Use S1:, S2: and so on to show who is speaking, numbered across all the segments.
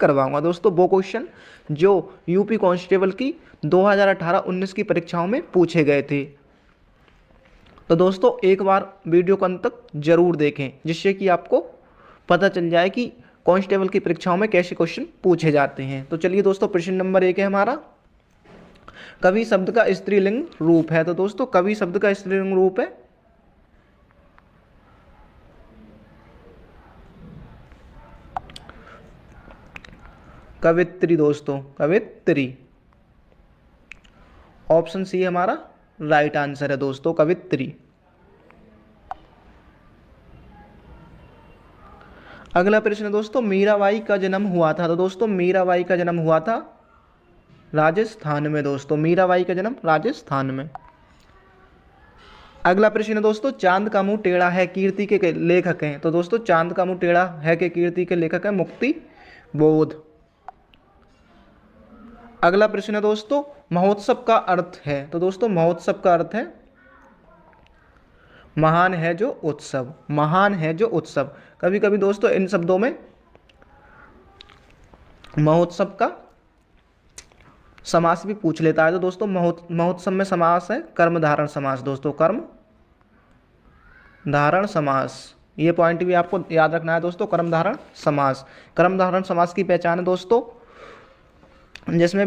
S1: करवाऊंगा दोस्तों वो क्वेश्चन जो यूपी कांस्टेबल की 2018-19 की परीक्षाओं में पूछे गए थे। तो दोस्तों एक बार वीडियो को अंत तक जरूर देखें जिससे कि आपको पता चल जाए कि कांस्टेबल की परीक्षाओं में कैसे क्वेश्चन पूछे जाते हैं। तो चलिए दोस्तों, प्रश्न नंबर 1 है हमारा, कवि शब्द का स्त्रीलिंग रूप है। तो दोस्तों कवि शब्द का स्त्रीलिंग रूप है कवित्री। दोस्तों कवित्री, ऑप्शन सी हमारा राइट आंसर है दोस्तों, कवित्री। अगला प्रश्न दोस्तों, मीराबाई का जन्म हुआ था। तो दोस्तों मीराबाई का जन्म हुआ था राजस्थान में। दोस्तों मीराबाई का जन्म राजस्थान में। अगला प्रश्न दोस्तों, चांद का मुंह टेढ़ा है कीर्ति के लेखक हैं। तो दोस्तों चांद का मुंह टेढ़ा है के कीर्ति के लेखक है मुक्ति बोध। अगला प्रश्न है दोस्तों, महोत्सव का अर्थ है। तो दोस्तों महोत्सव का अर्थ है महान है जो उत्सव, महान है जो उत्सव। कभी कभी दोस्तों इन शब्दों में महोत्सव का समास भी पूछ लेता है। तो दोस्तों महोत्सव में समास है कर्मधारण समास। दोस्तों कर्म धारण समास, ये पॉइंट भी आपको याद रखना है दोस्तों। कर्मधारण समास, कर्मधारण समास की पहचान है दोस्तों जिसमें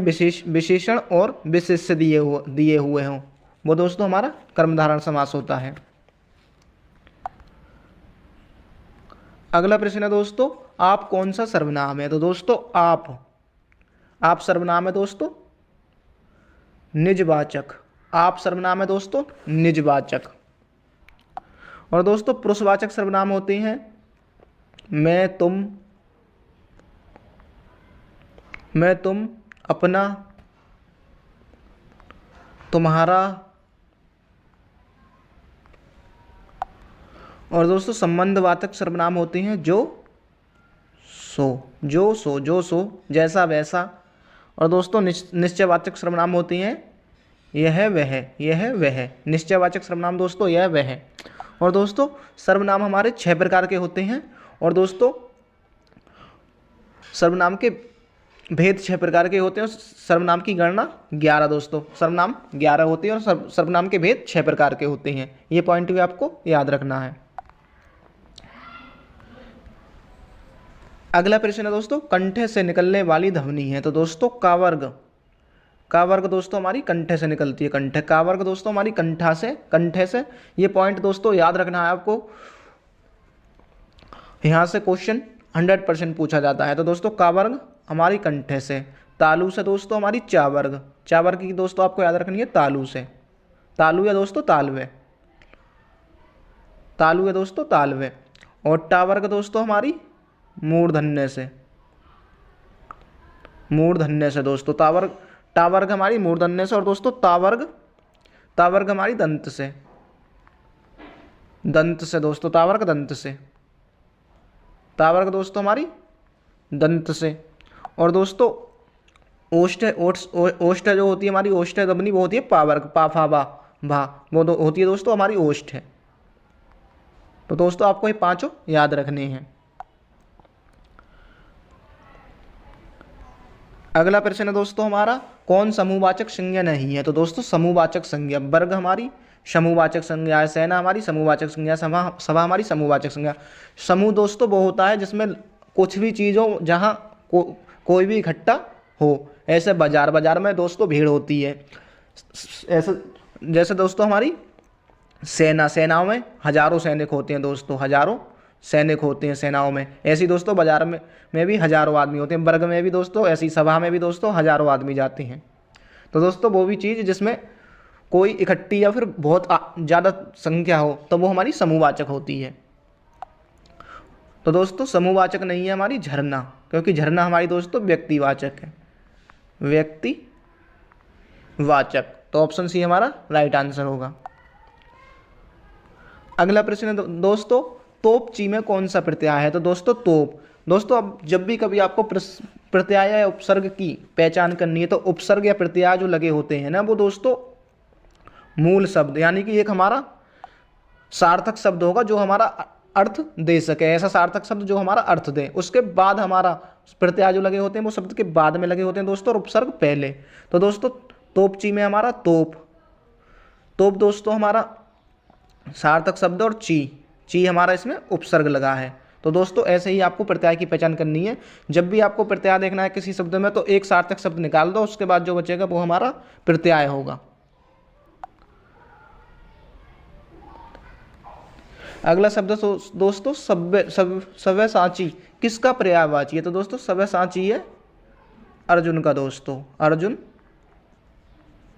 S1: विशेषण और विशेष्य दिए हुए हों, वो दोस्तों हमारा कर्मधारण समास होता है। अगला प्रश्न है दोस्तों, आप कौन सा सर्वनाम है। तो दोस्तों आप सर्वनाम है दोस्तों निजवाचक, आप सर्वनाम है दोस्तों निजवाचक। और दोस्तों पुरुषवाचक सर्वनाम होते हैं मैं तुम अपना तुम्हारा। और दोस्तों संबंधवाचक सर्वनाम होते हैं जो सो जैसा वैसा। और दोस्तों निश्चयवाचक सर्वनाम होती हैं यह वह। निश्चयवाचक सर्वनाम दोस्तों यह वह। और दोस्तों सर्वनाम हमारे 6 प्रकार के होते हैं। और दोस्तों सर्वनाम के भेद 6 प्रकार के होते हैं और सर्वनाम की गणना 11। दोस्तों सर्वनाम 11 होते हैं और सर्वनाम के भेद 6 प्रकार के होते हैं। ये पॉइंट भी आपको याद रखना है। अगला प्रश्न है दोस्तों, कंठे से निकलने वाली ध्वनि है। तो दोस्तों का वर्ग दोस्तों हमारी कंठे से निकलती है। कंठे का वर्ग दोस्तों हमारी कंठे से। ये पॉइंट दोस्तों याद रखना है आपको, यहाँ से क्वेश्चन 100% पूछा जाता है। तो दोस्तों का वर्ग हमारी कंठे से। तालु से दोस्तों हमारी चा वर्ग की दोस्तों आपको याद रखनी है तालु से। तालु है दोस्तों तालवे, तालु है दोस्तों तालवे। और टा वर्ग दोस्तों हमारी मूर्धन्य से दोस्तों। टा वर्ग हमारी मूर्धन्य से। और दोस्तों ता वर्ग हमारी दंत से दोस्तों। ता वर्ग दंत से, ता वर्ग दोस्तों हमारी दंत से। और दोस्तों ओष्ठ जो होती है हमारी ओष्ठ दबनी, वो होती है पा वर्ग, पा फा बा भा, वो होती है दोस्तों हमारी ओष्ठ है। तो दोस्तों आपको ये 5 याद रखने हैं। अगला प्रश्न है दोस्तों हमारा, कौन समूहवाचक संज्ञा नहीं है। तो दोस्तों समूहवाचक संज्ञा, वर्ग हमारी समूहवाचक संज्ञा है, सेना हमारी समूहवाचक संज्ञा, सभा हमारी समूहवाचक संज्ञा। समूह दोस्तों वो होता है जिसमें कुछ भी चीज़ हो, जहाँ कोई भी इकट्ठा हो। ऐसे बाजार में दोस्तों भीड़ होती है। ऐसे जैसे दोस्तों हमारी सेनाओं में हजारों सैनिक होते हैं दोस्तों, हजारों सैनिक होते हैं सेनाओं में। ऐसी दोस्तों बाजार में भी हजारों आदमी होते हैं। वर्ग में भी दोस्तों, ऐसी सभा में भी दोस्तों हजारों आदमी जाते हैं। तो दोस्तों वो भी चीज़ जिसमें कोई इकट्ठी या फिर बहुत ज़्यादा संख्या हो, तो वो हमारी समूहवाचक होती है। तो दोस्तों समूहवाचक नहीं है हमारी झरना, क्योंकि झरना हमारी दोस्तों व्यक्तिवाचक है, व्यक्तिवाचक। तो ऑप्शन सी हमारा राइट आंसर होगा। अगला प्रश्न है दोस्तों, तोप ची में कौन सा प्रत्यय है। तो दोस्तों तोप, दोस्तों अब जब भी कभी आपको प्रत्यय या उपसर्ग की पहचान करनी है तो उपसर्ग या प्रत्यय जो लगे होते हैं ना, वो दोस्तों मूल शब्द, यानी कि एक हमारा सार्थक शब्द होगा जो हमारा अर्थ दे सके, ऐसा सार्थक शब्द जो हमारा अर्थ दे। उसके बाद हमारा प्रत्यय जो लगे होते हैं वो शब्द के बाद में लगे होते हैं दोस्तों, और उपसर्ग पहले। तो दोस्तों तोपची में हमारा तोप, तोप दोस्तों हमारा सार्थक शब्द, और ची हमारा इसमें उपसर्ग लगा है। तो दोस्तों ऐसे ही आपको प्रत्यय की पहचान करनी है। जब भी आपको प्रत्यय देखना है किसी शब्द में तो एक सार्थक शब्द निकाल दो, उसके बाद जो बचेगा वो हमारा प्रत्यय होगा। अगला शब्द दोस्तों सव्यसाची किसका पर्यायवाची है? तो दोस्तों सव्यसाची है अर्जुन का दोस्तों, अर्जुन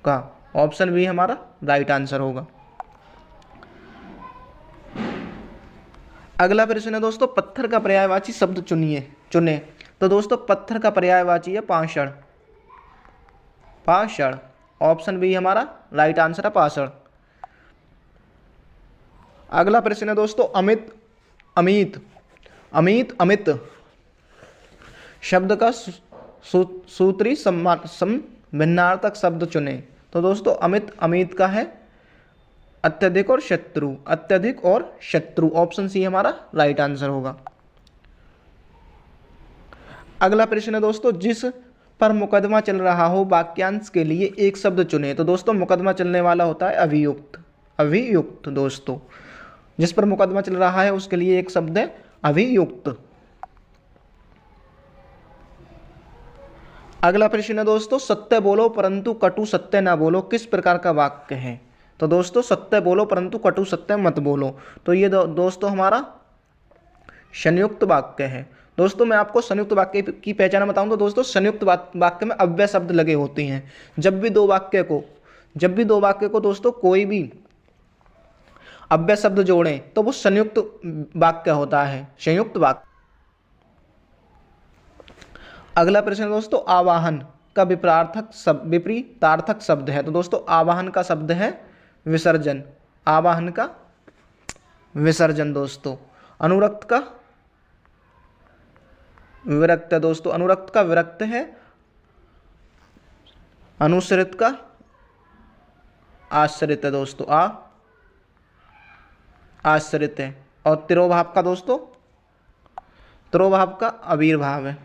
S1: का। ऑप्शन बी हमारा राइट आंसर होगा। अगला प्रश्न है दोस्तों पत्थर का पर्यायवाची शब्द चुने। तो दोस्तों पत्थर का पर्यायवाची है पाषाण, पाषाण। ऑप्शन बी हमारा राइट आंसर है पाषाण। अगला प्रश्न है दोस्तों अमित शब्द का सूत्री भिन्नार्थक शब्द चुने। तो दोस्तों अमित का है अत्यधिक और शत्रु, अत्यधिक और शत्रु। ऑप्शन सी हमारा राइट आंसर होगा। अगला प्रश्न है दोस्तों जिस पर मुकदमा चल रहा हो वाक्यांश के लिए एक शब्द चुने। तो दोस्तों मुकदमा चलने वाला होता है अभियुक्त, अभियुक्त दोस्तों। जिस पर मुकदमा चल रहा है उसके लिए एक शब्द है अभियुक्त। अगला प्रश्न है दोस्तों सत्य बोलो परंतु कटु सत्य ना बोलो किस प्रकार का वाक्य है? तो दोस्तों सत्य बोलो परंतु कटु सत्य मत बोलो। तो ये दोस्तों हमारा संयुक्त वाक्य है। दोस्तों मैं आपको संयुक्त वाक्य की पहचान बताऊं तो दोस्तों संयुक्त वाक्य में अव्यय शब्द लगे होते हैं। जब भी दो वाक्य को दोस्तों कोई भी अव्यय शब्द जोड़ें तो वो संयुक्त वाक्य होता है, संयुक्त वाक्य। अगला प्रश्न दोस्तों आवाहन का विपरीतार्थक शब्द है। तो दोस्तों आवाहन का शब्द है विसर्जन, आवाहन का विसर्जन दोस्तों। अनुरक्त का विरक्त है दोस्तों, अनुरक्त का विरक्त है। अनुसरित का आश्रित है दोस्तों, आश्रित है। और तिरोभाव का दोस्तों, तिरोभाव का आविर्भाव है।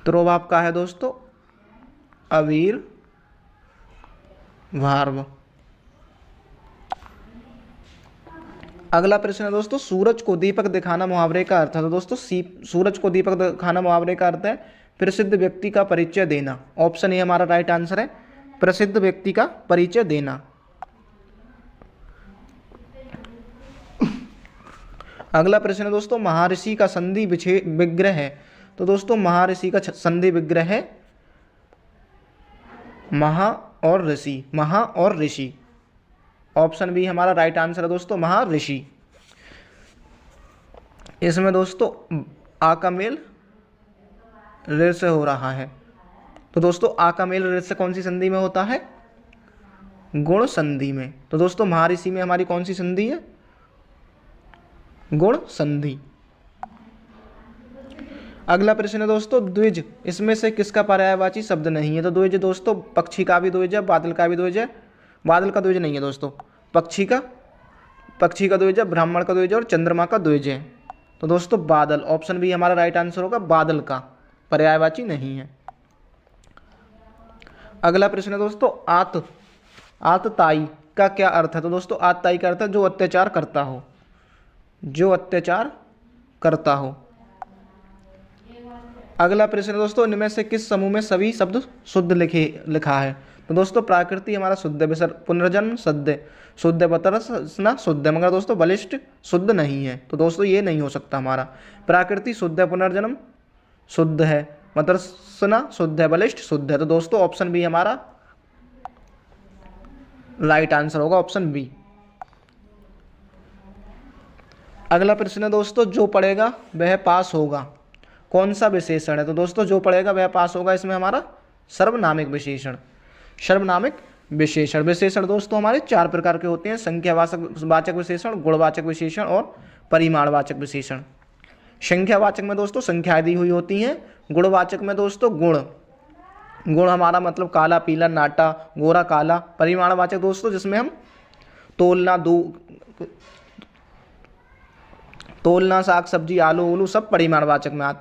S1: तिरोभाव का है दोस्तों आविर्भाव। अगला प्रश्न है दोस्तों सूरज को दीपक दिखाना मुहावरे का अर्थ है। तो दोस्तों सूरज को दीपक दिखाना मुहावरे का अर्थ है प्रसिद्ध व्यक्ति का परिचय देना। ऑप्शन ए हमारा राइट आंसर है, प्रसिद्ध व्यक्ति का परिचय देना। अगला प्रश्न है दोस्तों महर्षि का संधि विग्रह है। तो दोस्तों महर्षि का संधि विग्रह है महा और ऋषि, महा और ऋषि। ऑप्शन बी हमारा राइट आंसर है दोस्तों महर्षि। इसमें दोस्तों आ का मेल ऋ से हो रहा है। तो दोस्तों आ का मेल ऋ से कौन सी संधि में होता है? गुण संधि में। तो दोस्तों महर्षि में हमारी कौन सी संधि है? गुण संधि। अगला प्रश्न है दोस्तों द्विज इसमें से किसका पर्यायवाची शब्द नहीं है? तो द्विज दोस्तों पक्षी का भी द्विज है, बादल का भी द्विज है। बादल का द्विज नहीं है दोस्तों, पक्षी का द्विज है, ब्राह्मण का द्विज है और चंद्रमा का द्विज है। तो दोस्तों बादल, ऑप्शन बी हमारा राइट आंसर होगा, बादल का पर्यायवाची नहीं है। अगला प्रश्न है दोस्तों आतताई का क्या अर्थ है? तो दोस्तों आतताई का अर्थ है जो अत्याचार करता हो, जो अत्याचार करता हो। अगला प्रश्न है दोस्तों इनमें से किस समूह में सभी शब्द शुद्ध लिखा है? तो दोस्तों प्राकृति हमारा शुद्ध, पुनर्जन्म शुद्ध, शुद्ध बतरसना शुद्ध, मगर दोस्तों बलिष्ठ शुद्ध नहीं है। तो दोस्तों ये नहीं हो सकता हमारा। प्राकृति शुद्ध है, पुनर्जन्म शुद्ध है, मतरसना शुद्ध है, बलिष्ठ शुद्ध है। तो दोस्तों ऑप्शन बी हमारा राइट आंसर होगा, ऑप्शन बी। अगला प्रश्न है दोस्तों जो पढ़ेगा वह पास होगा कौन सा विशेषण है? तो दोस्तों जो पढ़ेगा वह पास होगा इसमें हमारा सर्वनामिक विशेषण, सर्वनामिक विशेषण। विशेषण दोस्तों हमारे चार प्रकार के होते हैं, संख्यावाचक विशेषण, गुणवाचक विशेषण और परिमाणवाचक विशेषण। संख्यावाचक में दोस्तों संख्याएं दी हुई होती हैं। गुणवाचक में दोस्तों गुण हमारा मतलब काला, पीला, नाटा, गोरा, काला। परिमाणवाचक दोस्तों जिसमें हम तोलना, तोलना, साग सब्जी, आलू उलू सब परिमाणवाचक में आते हैं।